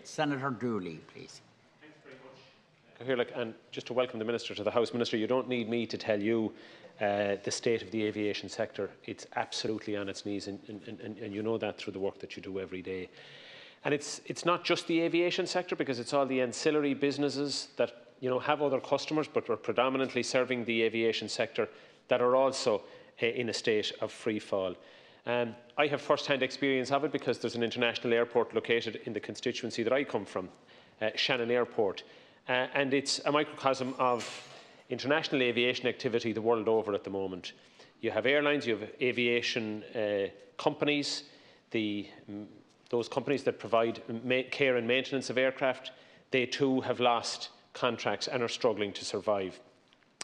Senator Dooley, please. And just to welcome the Minister to the House. Minister, you don't need me to tell you the state of the aviation sector. It's absolutely on its knees, and you know that through the work that you do every day. And it's not just the aviation sector, because it's all the ancillary businesses that have other customers but are predominantly serving the aviation sector that are also in a state of free fall. I have first-hand experience of it because there's an international airport located in the constituency that I come from, Shannon Airport. And it's a microcosm of international aviation activity the world over at the moment. You have airlines, you have aviation companies, those companies that provide care and maintenance of aircraft. They too have lost contracts and are struggling to survive.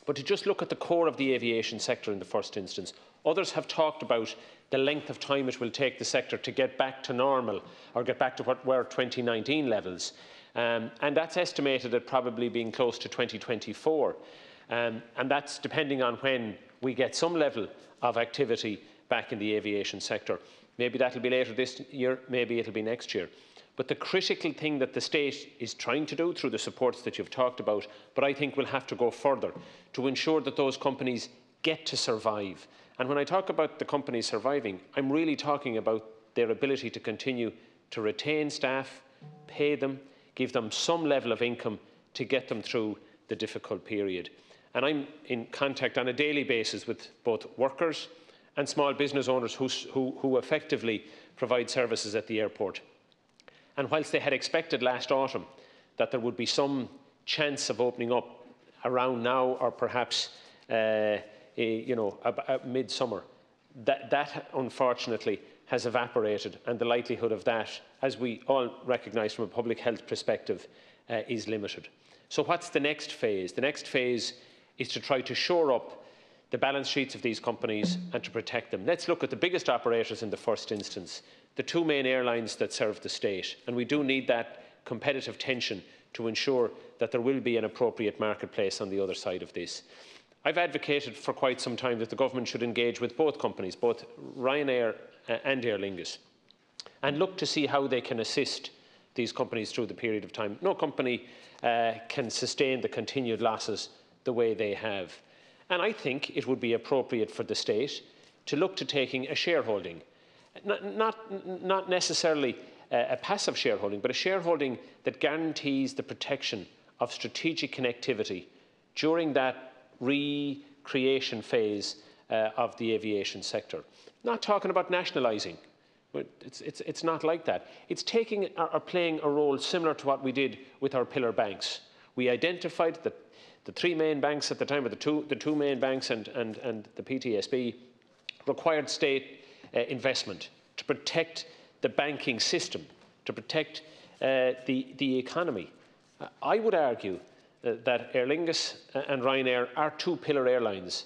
But to just look at the core of the aviation sector in the first instance, others have talked about the length of time it will take the sector to get back to normal, or get back to what were 2019 levels. And that's estimated at probably being close to 2024. And that's depending on when we get some level of activity back in the aviation sector. Maybe that'll be later this year, maybe it'll be next year. But the critical thing that the state is trying to do through the supports that you've talked about, but I think we'll have to go further to ensure that those companies get to survive. And when I talk about the companies surviving, I'm really talking about their ability to continue to retain staff, pay them, give them some level of income to get them through the difficult period. And I'm in contact on a daily basis with both workers and small business owners who effectively provide services at the airport. And whilst they had expected last autumn that there would be some chance of opening up around now, or perhaps midsummer, that unfortunately has evaporated, and the likelihood of that, as we all recognise from a public health perspective, is limited. So what's the next phase? The next phase is to try to shore up the balance sheets of these companies and to protect them. Let's look at the biggest operators in the first instance, the two main airlines that serve the state. And we do need that competitive tension to ensure that there will be an appropriate marketplace on the other side of this. I've advocated for quite some time that the government should engage with both companies, both Ryanair and Aer Lingus, and look to see how they can assist these companies through the period of time. No company can sustain the continued losses the way they have. And I think it would be appropriate for the state to look to taking a shareholding, not necessarily a passive shareholding, but a shareholding that guarantees the protection of strategic connectivity during that recreation phase of the aviation sector. Not talking about nationalising. It's not like that. It's taking or playing a role similar to what we did with our pillar banks. We identified that the three main banks at the time, or the two main banks and the PTSB, required state investment to protect the banking system, to protect the economy. I would argue that Aer Lingus and Ryanair are two pillar airlines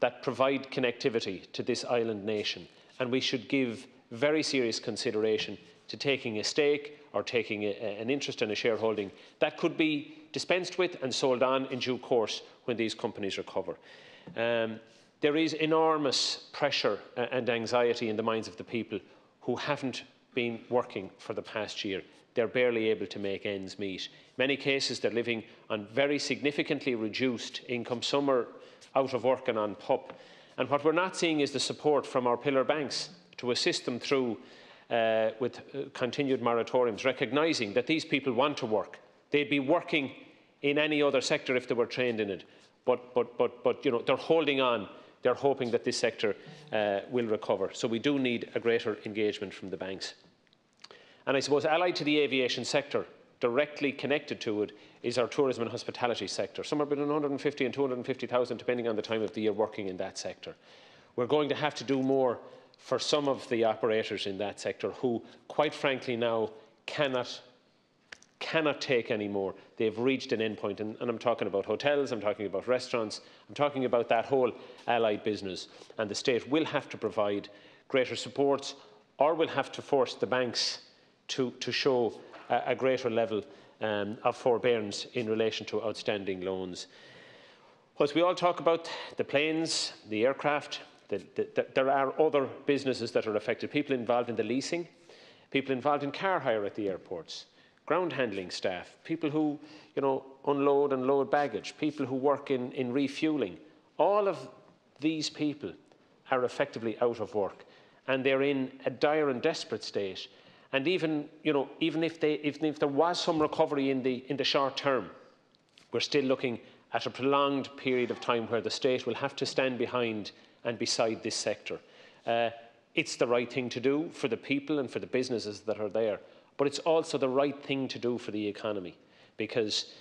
that provide connectivity to this island nation, and we should give very serious consideration to taking a stake or taking an interest in a shareholding that could be dispensed with and sold on in due course when these companies recover. There is enormous pressure and anxiety in the minds of the people who haven't been working for the past year. They're barely able to make ends meet. In many cases, they're living on very significantly reduced income. Some are out of work and on PUP. And what we're not seeing is the support from our pillar banks to assist them through with continued moratoriums, recognising that these people want to work. They'd be working in any other sector if they were trained in it. But they're holding on. They're hoping that this sector will recover. So we do need a greater engagement from the banks. And I suppose allied to the aviation sector, directly connected to it, is our tourism and hospitality sector. Somewhere between 150 and 250,000, depending on the time of the year, working in that sector. We're going to have to do more for some of the operators in that sector who, quite frankly now, cannot take any more. They've reached an end point, and I'm talking about hotels, I'm talking about restaurants, I'm talking about that whole allied business. And the state will have to provide greater supports, or will have to force the banks to show a greater level of forbearance in relation to outstanding loans. Whilst we all talk about the planes, the aircraft, there are other businesses that are affected. People involved in the leasing, people involved in car hire at the airports, ground handling staff, people who unload and load baggage, people who work in refuelling. All of these people are effectively out of work, and they're in a dire and desperate state. And even if there was some recovery in the short term, we're still looking at a prolonged period of time where the state will have to stand behind and beside this sector. It's the right thing to do for the people and for the businesses that are there, but it's also the right thing to do for the economy, because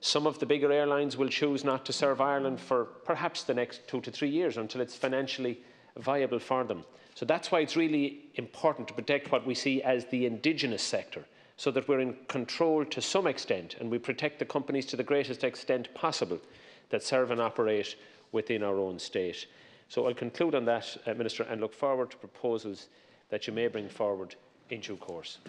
some of the bigger airlines will choose not to serve Ireland for perhaps the next 2 to 3 years until it's financially viable for them. So that's why it's really important to protect what we see as the indigenous sector, so that we're in control to some extent and we protect the companies to the greatest extent possible that serve and operate within our own state. So I'll conclude on that, Minister, and look forward to proposals that you may bring forward in due course.